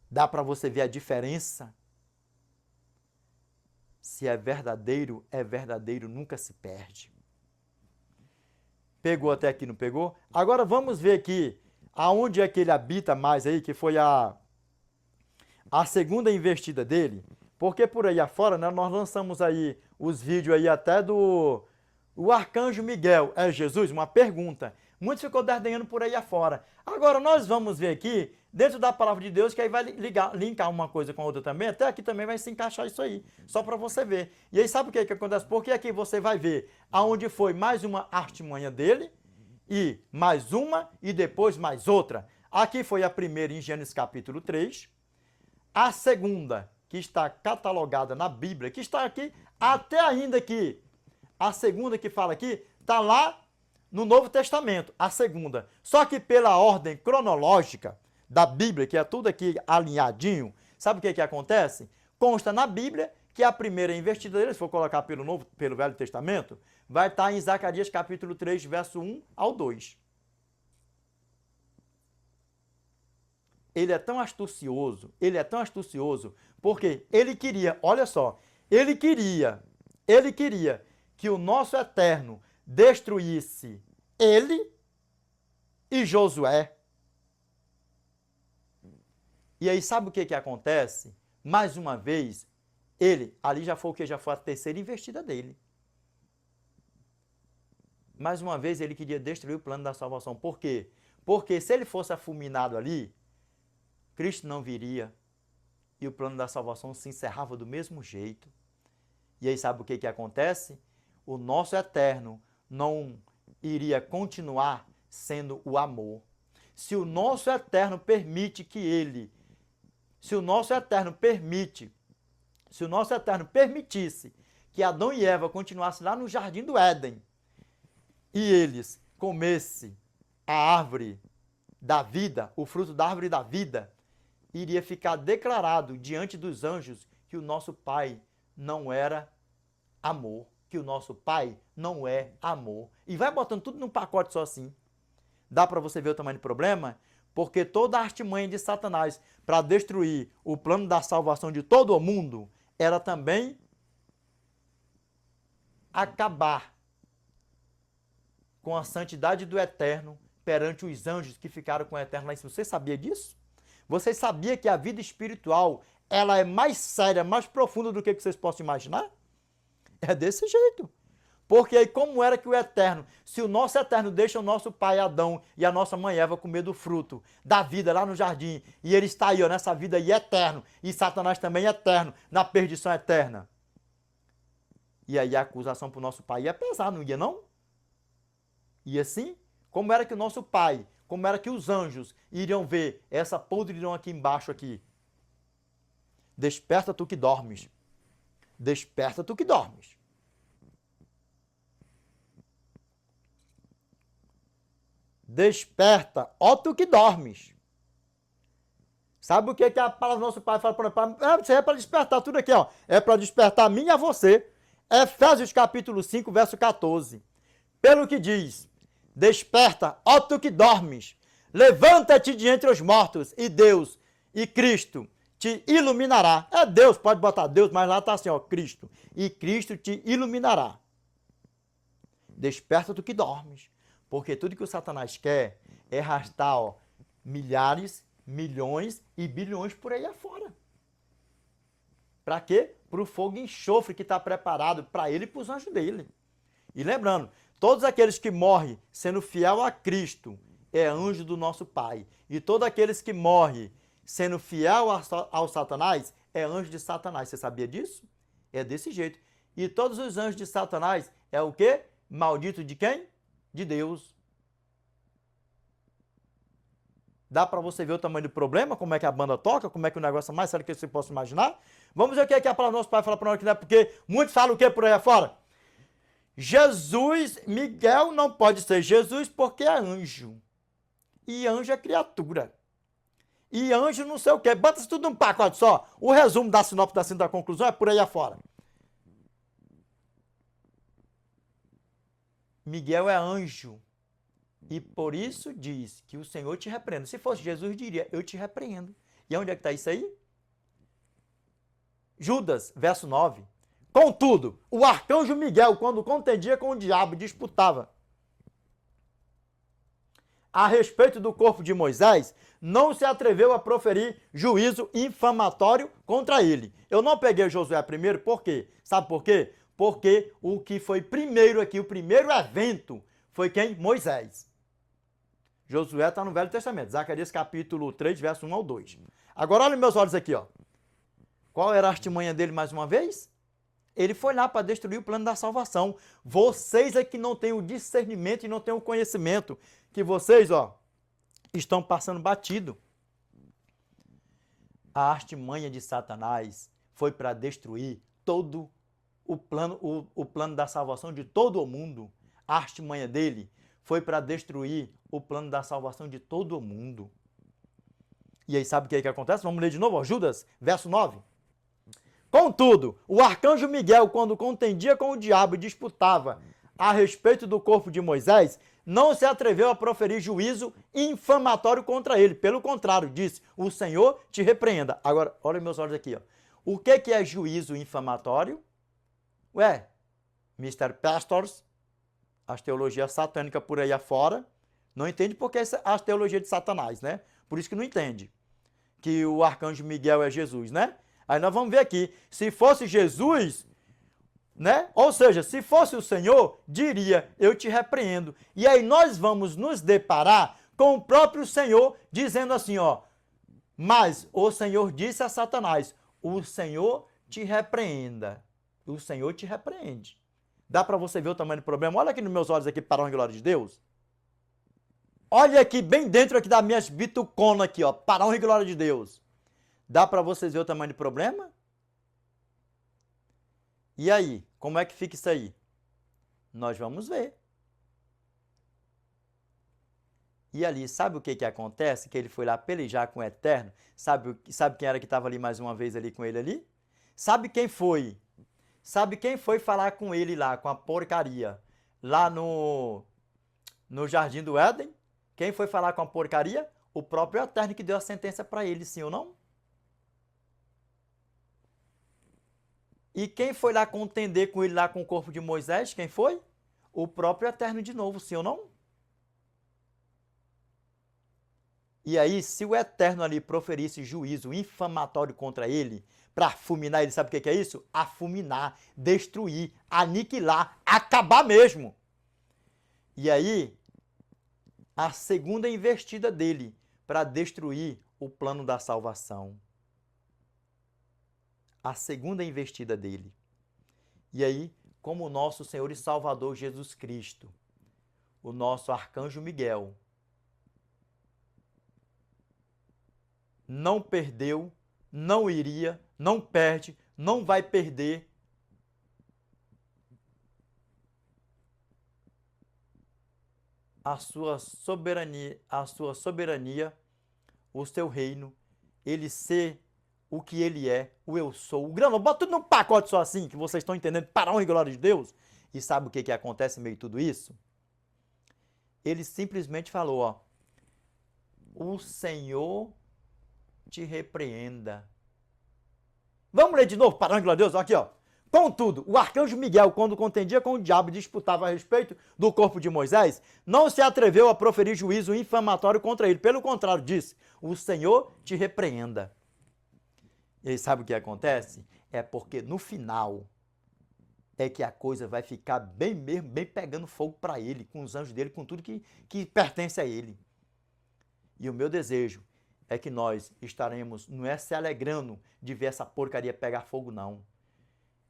Dá para você ver a diferença? Se é verdadeiro, nunca se perde. Pegou até aqui, não pegou? Agora vamos ver aqui aonde é que ele habita mais aí, que foi a segunda investida dele. Porque por aí afora, né, nós lançamos aí os vídeos aí até do o arcanjo Miguel. É Jesus? Uma pergunta. Muitos ficou desdenhando por aí afora. Agora nós vamos ver aqui, dentro da palavra de Deus, que aí vai linkar uma coisa com a outra também. Até aqui também vai se encaixar isso aí, só para você ver. E aí sabe o que acontece? Porque aqui você vai ver aonde foi mais uma artimanha dele, e mais uma, e depois mais outra. Aqui foi a primeira em Gênesis capítulo 3. A segunda, que está catalogada na Bíblia, que está aqui, até ainda que a segunda que fala aqui, está lá no Novo Testamento, a segunda. Só que pela ordem cronológica da Bíblia, que é tudo aqui alinhadinho, sabe o que acontece? Consta na Bíblia que a primeira investida dele, se for colocar pelo Velho Testamento, vai estar em Zacarias capítulo 3, verso 1 ao 2. Ele é tão astucioso, porque ele queria, olha só, ele queria que o nosso Eterno destruísse ele e Josué. E aí sabe o que acontece? Mais uma vez, ele, ali já foi o que? Já foi a terceira investida dele. Mais uma vez ele queria destruir o plano da salvação. Por quê? Porque se ele fosse fulminado ali, Cristo não viria e o plano da salvação se encerrava do mesmo jeito. E aí sabe o que acontece? O nosso Eterno não iria continuar sendo o amor. Se o nosso Eterno permite que ele, se o nosso Eterno permitisse que Adão e Eva continuassem lá no jardim do Éden e eles comessem a árvore da vida, o fruto da árvore da vida, iria ficar declarado diante dos anjos que o nosso Pai não era amor, que o nosso Pai não é amor. E vai botando tudo num pacote só assim. Dá para você ver o tamanho do problema? Porque toda a artimanha de Satanás para destruir o plano da salvação de todo o mundo era também acabar com a santidade do Eterno perante os anjos que ficaram com o Eterno lá em cima. Você sabia disso? Você sabia que a vida espiritual ela é mais séria, mais profunda do que vocês possam imaginar? É desse jeito. Porque aí como era que o Eterno, se o nosso Eterno deixa o nosso pai Adão e a nossa mãe Eva comer do fruto da vida lá no jardim, e ele está aí ó, nessa vida aí eterno, e Satanás também é eterno, na perdição eterna. E aí a acusação para o nosso pai ia pesar, não ia não? E assim, como era que o nosso pai, como era que os anjos iriam ver essa podridão aqui embaixo aqui? Desperta tu que dormes. Desperta tu que dormes. Desperta, ó tu que dormes. Sabe o que a palavra do nosso pai fala para você? É para despertar tudo aqui, ó. É para despertar a mim e a você. Efésios capítulo 5, verso 14. Pelo que diz, desperta, ó tu que dormes. Levanta-te de entre os mortos e Deus e Cristo te iluminará. É Deus, pode botar Deus, mas lá está assim, ó, Cristo. E Cristo te iluminará. Desperta tu que dormes. Porque tudo que o Satanás quer é arrastar ó, milhares, milhões e bilhões por aí afora. Para quê? Para o fogo e enxofre que está preparado para ele e para os anjos dele. E lembrando, todos aqueles que morrem sendo fiel a Cristo é anjo do nosso Pai. E todos aqueles que morrem sendo fiel ao Satanás é anjo de Satanás. Você sabia disso? É desse jeito. E todos os anjos de Satanás é o quê? Maldito de quem? De Deus. Dá para você ver o tamanho do problema, como é que a banda toca, como é que o negócio é mais sério que você possa imaginar? Vamos ver o que é que a palavra do nosso pai fala para nós, que não é porque muitos falam o que por aí afora? Jesus, Miguel não pode ser Jesus porque é anjo. E anjo é criatura. E anjo não sei o quê. Bota isso tudo num pacote só. O resumo da sinopse da síntese da conclusão é por aí afora. Miguel é anjo. E por isso diz que o Senhor te repreenda. Se fosse Jesus, diria, eu te repreendo. E onde é que está isso aí? Judas, verso 9. Contudo, o arcanjo Miguel, quando contendia com o diabo, disputava a respeito do corpo de Moisés, não se atreveu a proferir juízo infamatório contra ele. Eu não peguei Josué primeiro, por quê? Sabe por quê? Porque o que foi primeiro aqui, o primeiro evento, foi quem? Moisés. Josué está no Velho Testamento, Zacarias capítulo 3, verso 1 ao 2. Agora olha meus olhos aqui, ó. Qual era a artimanha dele mais uma vez? Ele foi lá para destruir o plano da salvação. Vocês é que não têm o discernimento e não têm o conhecimento, que vocês, ó, estão passando batido. A artimanha de Satanás foi para destruir todo o plano da salvação de todo o mundo. A artimanha dele foi para destruir o plano da salvação de todo o mundo. E aí sabe o que acontece? Vamos ler de novo, ó, Judas, verso 9. Contudo, o arcanjo Miguel, quando contendia com o diabo e disputava a respeito do corpo de Moisés, não se atreveu a proferir juízo infamatório contra ele. Pelo contrário, disse, o Senhor te repreenda. Agora, olha meus olhos aqui, ó. O que é juízo infamatório? Ué, Mr. Pastors, as teologias satânicas por aí afora, não entende porque é a teologia de Satanás, né? Por isso que não entende que o arcanjo Miguel é Jesus, né? Aí nós vamos ver aqui, se fosse Jesus, né? Ou seja, se fosse o Senhor, diria, eu te repreendo. E aí nós vamos nos deparar com o próprio Senhor dizendo assim, ó, mas o Senhor disse a Satanás, o Senhor te repreenda. O Senhor te repreende. Dá para você ver o tamanho do problema? Olha aqui nos meus olhos aqui para a glória de Deus. Olha aqui, bem dentro aqui das minhas bituconas aqui, ó, para a glória de Deus. Dá para vocês ver o tamanho do problema? E aí, como é que fica isso aí? Nós vamos ver. E ali, sabe o que acontece? Que ele foi lá pelejar com o Eterno. Sabe quem era que estava ali mais uma vez ali com ele ali? Sabe quem foi? Sabe quem foi falar com ele lá, com a porcaria? Lá no Jardim do Éden? Quem foi falar com a porcaria? O próprio Eterno que deu a sentença para ele, sim ou não? E quem foi lá contender com ele lá com o corpo de Moisés? Quem foi? O próprio Eterno de novo, sim ou não? E aí, se o Eterno ali proferisse juízo infamatório contra ele, para fulminar ele, sabe o que é isso? Afulminar, destruir, aniquilar, acabar mesmo. E aí, a segunda investida dele para destruir o plano da salvação. A segunda investida dele. E aí, como o nosso Senhor e Salvador Jesus Cristo, o nosso arcanjo Miguel, não perdeu, não iria, não perde, não vai perder a sua soberania, o seu reino, ele ser o que ele é, o eu sou, o grande, bota tudo num pacote só assim, que vocês estão entendendo, para a honra e glória de Deus. E sabe o que acontece em meio a tudo isso? Ele simplesmente falou, ó, o Senhor te repreenda. Vamos ler de novo, para a honra e glória de Deus, aqui ó. Contudo, o arcanjo Miguel, quando contendia com o diabo e disputava a respeito do corpo de Moisés, não se atreveu a proferir juízo infamatório contra ele. Pelo contrário, disse, o Senhor te repreenda. E aí sabe o que acontece? É porque no final é que a coisa vai ficar bem mesmo, bem pegando fogo para ele, com os anjos dele, com tudo que pertence a ele. E o meu desejo é que nós estaremos, não é se alegrando de ver essa porcaria pegar fogo, não.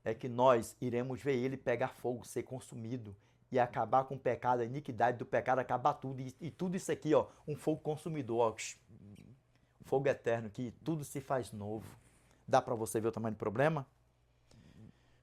É que nós iremos ver ele pegar fogo, ser consumido e acabar com o pecado, a iniquidade do pecado, acabar tudo. E tudo isso aqui, ó, um fogo consumidor, ó, fogo eterno, que tudo se faz novo. Dá para você ver o tamanho do problema?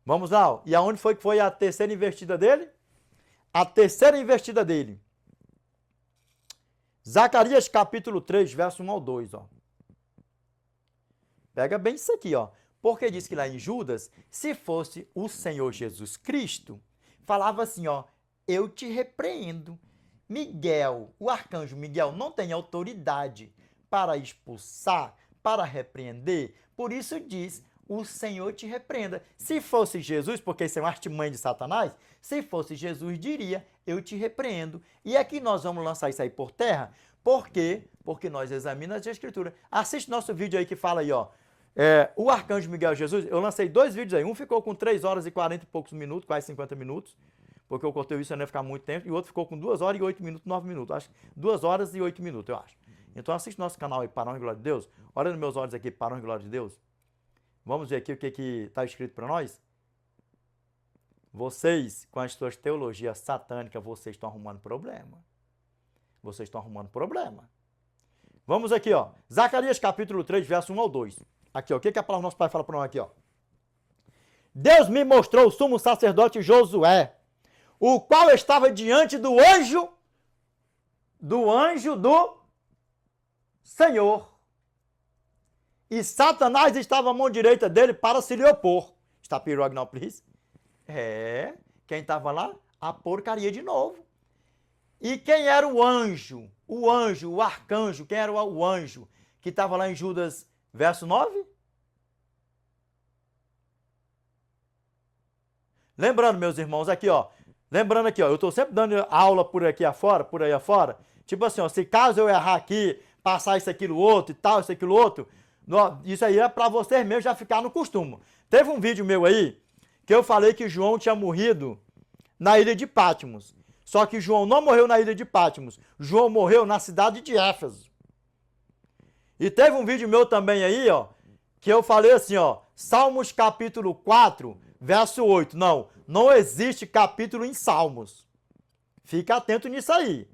Vamos lá, ó. E aonde foi que foi a terceira investida dele? A terceira investida dele. Zacarias capítulo 3, verso 1 ao 2, ó. Pega bem isso aqui, ó. Porque diz que lá em Judas, se fosse o Senhor Jesus Cristo, falava assim, ó, eu te repreendo. Miguel, o arcanjo Miguel não tem autoridade para expulsar, para repreender. Por isso diz, o Senhor te repreenda. Se fosse Jesus, porque isso é uma artimanha de Satanás, se fosse Jesus, diria, eu te repreendo. E aqui nós vamos lançar isso aí por terra. Por quê? Porque nós examinamos a Escritura. Assiste nosso vídeo aí que fala aí, ó. O Arcanjo Miguel Jesus, eu lancei 2 vídeos aí. Um ficou com 3 horas e 40 e poucos minutos, quase 50 minutos. Porque eu cortei isso, não ia ficar muito tempo. E o outro ficou com 2 horas e 8 minutos, 9 minutos. Acho 2 horas e 8 minutos, eu acho. Então assiste nosso canal aí, Para a Glória de Deus. Olha nos meus olhos aqui, Para a Glória de Deus. Vamos ver aqui o que está escrito para nós? Vocês, com as suas teologias satânicas, vocês estão arrumando problema. Vocês estão arrumando problema. Vamos aqui, ó. Zacarias capítulo 3, verso 1 ao 2. Aqui, ó. O que a palavra do nosso Pai fala para nós aqui, ó? Deus me mostrou o sumo sacerdote Josué, o qual estava diante do anjo do Senhor. E Satanás estava à mão direita dele para se lhe opor. Está pirogue não, please? Quem estava lá? A porcaria de novo. E quem era o anjo? O anjo, o arcanjo, quem era o anjo? Que estava lá em Judas, verso 9? Lembrando, meus irmãos, aqui, ó. Lembrando aqui, ó. Eu estou sempre dando aula por aqui afora, por aí afora. Tipo assim, ó. Se caso eu errar aqui, passar isso, aquilo, outro e tal, isso, aquilo, outro. Isso aí é para vocês mesmos já ficar no costume. Teve um vídeo meu aí que eu falei que João tinha morrido na ilha de Patmos. Só que João não morreu na ilha de Patmos. João morreu na cidade de Éfeso. E teve um vídeo meu também aí, ó, que eu falei assim, ó, Salmos capítulo 4, verso 8. Não existe capítulo em Salmos. Fica atento nisso aí.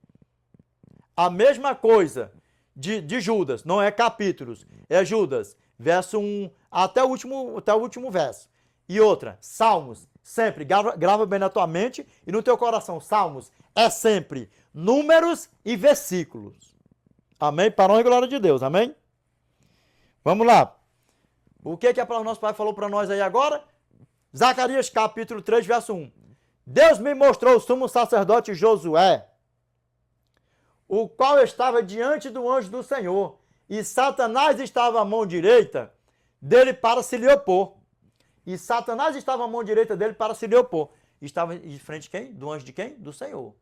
A mesma coisa de Judas, não é capítulos, é Judas, verso 1 até o último verso. E outra, Salmos, sempre, grava bem na tua mente e no teu coração. Salmos é sempre números e versículos. Amém? Para a honra e glória de Deus, amém? Vamos lá. O que a palavra do nosso Pai falou para nós aí agora? Zacarias capítulo 3, verso 1. Deus me mostrou o sumo sacerdote Josué, o qual estava diante do anjo do Senhor, e Satanás estava à mão direita dele para se lhe opor. E Satanás estava à mão direita dele para se lhe opor. Estava de frente de quem? Do anjo de quem? Do Senhor.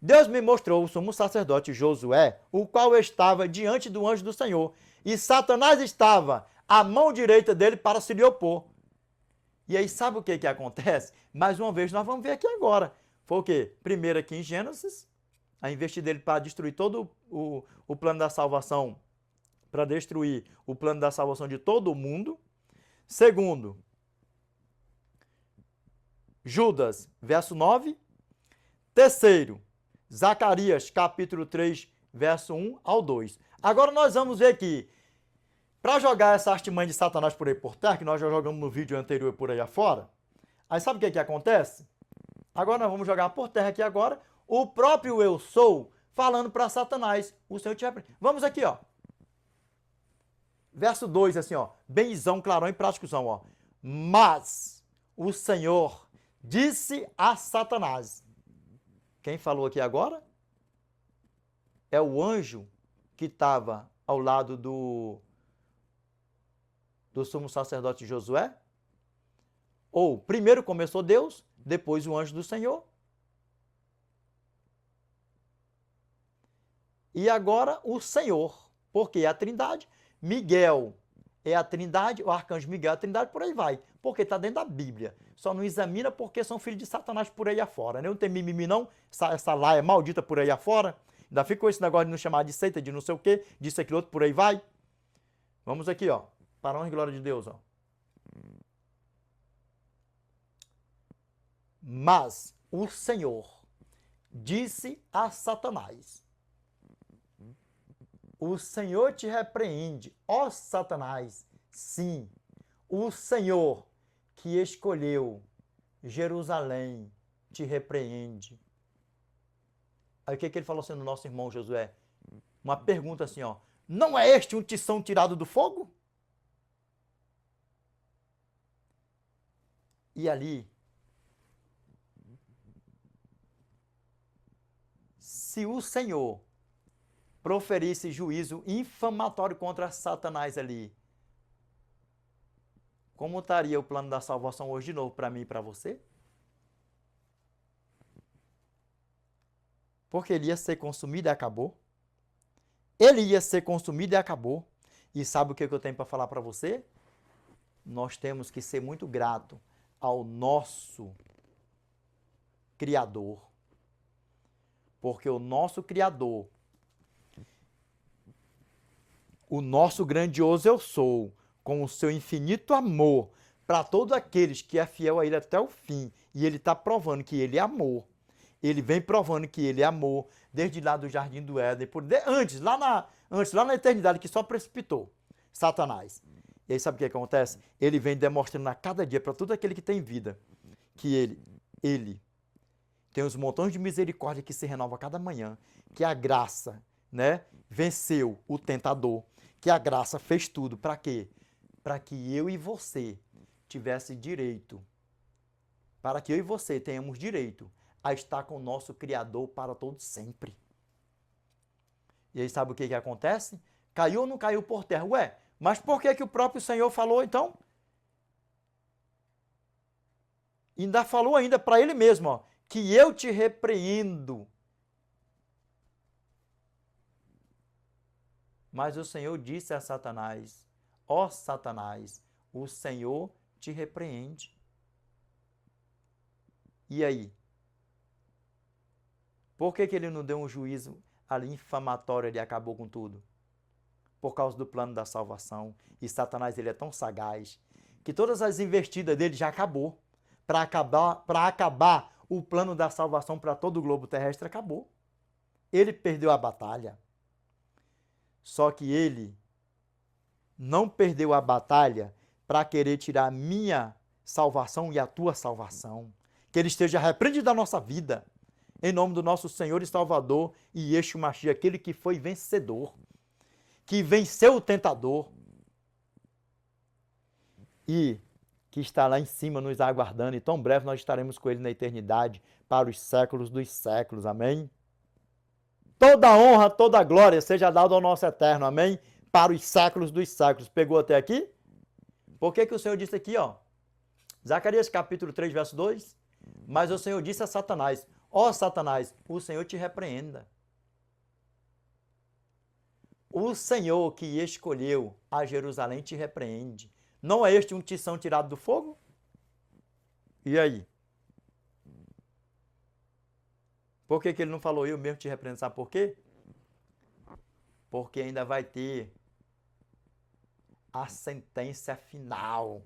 Deus me mostrou o sumo sacerdote Josué, o qual estava diante do anjo do Senhor, e Satanás estava à mão direita dele para se lhe opor. E aí sabe o que acontece? Mais uma vez nós vamos ver aqui agora. Foi o quê? Primeiro aqui em Gênesis, a investida dele para destruir todo o plano da salvação, para destruir o plano da salvação de todo o mundo. Segundo, Judas, verso 9. Terceiro, Zacarias, capítulo 3, verso 1 ao 2. Agora nós vamos ver aqui, para jogar essa artimanha de Satanás por aí por terra, que nós já jogamos no vídeo anterior por aí afora, aí sabe o que acontece? Agora nós vamos jogar por terra aqui agora, o próprio eu sou falando para Satanás, o Senhor te repreende. Vamos aqui, ó. Verso 2, assim, ó, benzão, clarão e práticozão, ó. Mas o Senhor disse a Satanás. Quem falou aqui agora? É o anjo que estava ao lado do sumo sacerdote Josué? Ou primeiro começou Deus, depois o anjo do Senhor? E agora o Senhor, porque é a Trindade. Miguel é a Trindade, o arcanjo Miguel é a Trindade, por aí vai. Porque está dentro da Bíblia. Só não examina porque são filhos de Satanás por aí afora. Né? Não tem mimimi não, essa laia maldita por aí afora. Ainda fica com esse negócio de nos chamar de seita, de não sei o quê, disso, aquilo, outro, por aí vai. Vamos aqui, ó. Para a honra e glória de Deus, ó. Mas o Senhor disse a Satanás: o Senhor te repreende, ó Satanás. Sim, o Senhor que escolheu Jerusalém te repreende. Aí o que ele falou assim no nosso irmão Josué? Uma pergunta assim, ó. Não é este um tição tirado do fogo? E ali, se o Senhor, proferisse juízo infamatório contra Satanás ali, como estaria o plano da salvação hoje de novo para mim e para você? Porque ele ia ser consumido e acabou. Ele ia ser consumido e acabou. E sabe o que eu tenho para falar para você? Nós temos que ser muito grato ao nosso Criador. Porque o nosso Criador, o nosso grandioso eu sou, com o seu infinito amor para todos aqueles que é fiel a ele até o fim, e ele está provando que ele é amor. Ele vem provando que ele é amor desde lá do Jardim do Éden, antes, lá na eternidade, que só precipitou Satanás. E aí sabe o que acontece? Ele vem demonstrando a cada dia para todo aquele que tem vida que ele tem os montões de misericórdia que se renova a cada manhã, que a graça, né, venceu o tentador, que a graça fez tudo. Para quê? Para que eu e você tivesse direito, para que eu e você tenhamos direito a estar com o nosso Criador para todo sempre. E aí sabe o que acontece? Caiu ou não caiu por terra? Ué, mas por que o próprio Senhor falou então? Ainda falou ainda para ele mesmo, ó, que eu te repreendo. Mas o Senhor disse a Satanás, ó Satanás, o Senhor te repreende. E aí? Por que ele não deu um juízo ali infamatório e acabou com tudo? Por causa do plano da salvação. E Satanás ele é tão sagaz que todas as investidas dele já acabou. Para acabar o plano da salvação para todo o globo terrestre, acabou. Ele perdeu a batalha. Só que ele não perdeu a batalha para querer tirar a minha salvação e a tua salvação. Que ele esteja repreendido da nossa vida. Em nome do nosso Senhor e Salvador, Yeshua Mashiach, aquele que foi vencedor, que venceu o tentador e que está lá em cima nos aguardando, e tão breve nós estaremos com ele na eternidade, para os séculos dos séculos, amém? Toda honra, toda glória seja dada ao nosso eterno, amém? Para os séculos dos séculos. Pegou até aqui? Por que o Senhor disse aqui, ó? Zacarias capítulo 3, verso 2. Mas o Senhor disse a Satanás, ó Satanás, o Senhor te repreenda. O Senhor que escolheu a Jerusalém te repreende. Não é este um tição tirado do fogo? E aí? Por que ele não falou eu mesmo te repreendo? Sabe por quê? Porque ainda vai ter a sentença final.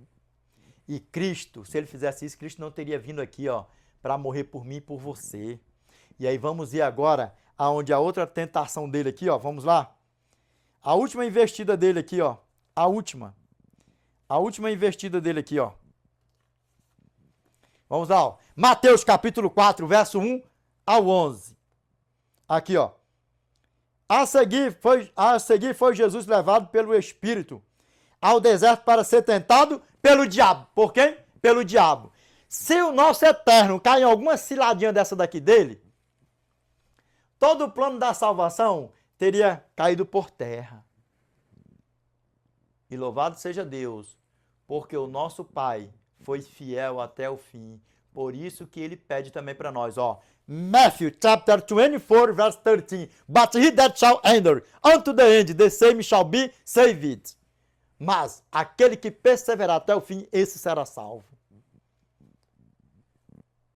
E Cristo, se ele fizesse isso, Cristo não teria vindo aqui, ó, para morrer por mim e por você. E aí vamos ir agora aonde a outra tentação dele aqui, ó, vamos lá. A última investida dele aqui, ó, a última investida dele aqui, ó. Vamos lá, ó. Mateus capítulo 4, verso 1 ao 11. Aqui, ó. A seguir foi Jesus levado pelo Espírito ao deserto para ser tentado pelo diabo. Por quem? Pelo diabo. Se o nosso eterno cair em alguma ciladinha dessa daqui dele, todo o plano da salvação teria caído por terra. E louvado seja Deus, porque o nosso Pai foi fiel até o fim. Por isso que ele pede também para nós, ó. Matthew chapter 24, verse 13. But he that shall enter unto the end, the same shall be saved. Mas aquele que perseverar até o fim, esse será salvo.